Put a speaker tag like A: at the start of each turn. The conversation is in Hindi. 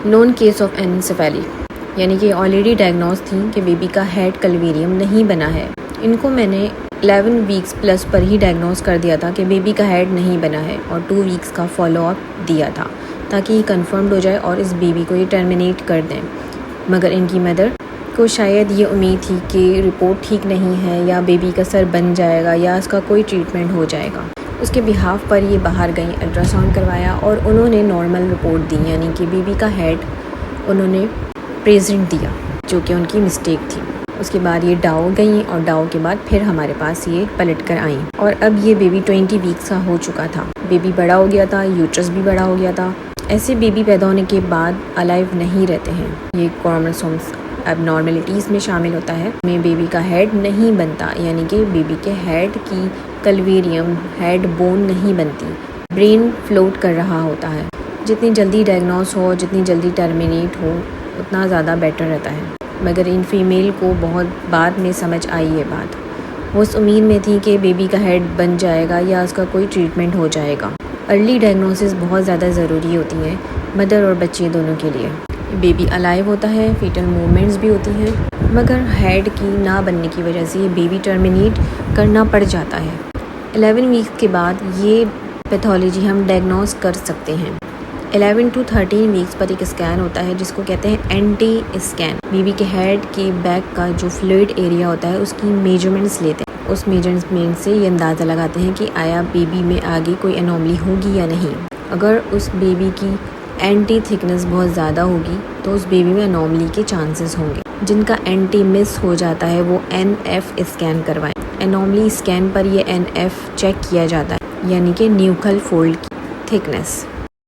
A: नोन केस ऑफ एनसेफेली, यानी कि ऑलरेडी डायग्नोज थी कि बेबी का हेड कलवेरियम नहीं बना है। इनको मैंने 11 वीक्स प्लस पर ही डायग्नोज कर दिया था कि बेबी का हेड नहीं बना है और 2 वीक्स का फॉलोअप दिया था ताकि ये कन्फर्म्ड हो जाए और इस बेबी को ये टर्मिनेट कर दें। मगर इनकी मदर को शायद ये उम्मीद थी कि रिपोर्ट ठीक नहीं है या बेबी का सर बन जाएगा या इसका कोई ट्रीटमेंट हो जाएगा। उसके बिहाफ पर ये बाहर गई, अल्ट्रासाउंड करवाया और उन्होंने नॉर्मल रिपोर्ट दी, यानी कि बेबी का हेड उन्होंने प्रेजेंट दिया, जो कि उनकी मिस्टेक थी। उसके बाद ये डाओ गई और डाओ के बाद फिर हमारे पास ये पलट कर आई और अब ये बेबी 20 वीक्स का हो चुका था। बेबी बड़ा हो गया था, यूट्रस भी बड़ा हो गया था। ऐसे बेबी पैदा होने के बाद अलाइव नहीं रहते हैं, ये क्रोमोसोम्स एबनॉर्मेलिटीज़ में शामिल होता है। में बेबी का हेड नहीं बनता, यानी कि बेबी के हेड की कलवेरियम हेड बोन नहीं बनती, ब्रेन फ्लोट कर रहा होता है। जितनी जल्दी डायग्नोस हो, जितनी जल्दी टर्मिनेट हो, उतना ज़्यादा बेटर रहता है। मगर इन फीमेल को बहुत बाद में समझ आई ये बात। वो उस उम्मीद में थी कि बेबी का हेड बन जाएगा या उसका कोई ट्रीटमेंट हो जाएगा। अर्ली डायग्नोसिस बहुत ज़्यादा ज़रूरी होती है मदर और बच्चे दोनों के लिए। बेबी अलाइव होता है, फीटल मूवमेंट्स भी होती हैं, मगर हेड की ना बनने की वजह से ये बेबी टर्मिनेट करना पड़ जाता है। 11 वीक्स के बाद ये पैथोलॉजी हम डायग्नोस कर सकते हैं। 11 to 13 वीक्स पर एक स्कैन होता है जिसको कहते हैं एंटी स्कैन। बेबी के हेड के बैक का जो फ्लूइड एरिया होता है उसकी मेजरमेंट्स लेते हैं। उस मेजरमेंट से ये अंदाज़ा लगाते हैं कि आया बेबी में आगे कोई एनोमली होगी या नहीं। अगर उस बेबी की एंटी थिकनेस बहुत ज़्यादा होगी तो उस बेबी में एनोमली के चांसेस होंगे। जिनका एंटी मिस हो जाता है वो NF स्कैन करवाएं। एनोमली स्कैन पर ये NF चेक किया जाता है, यानी कि न्यूक्लियर फोल्ड की थिकनेस।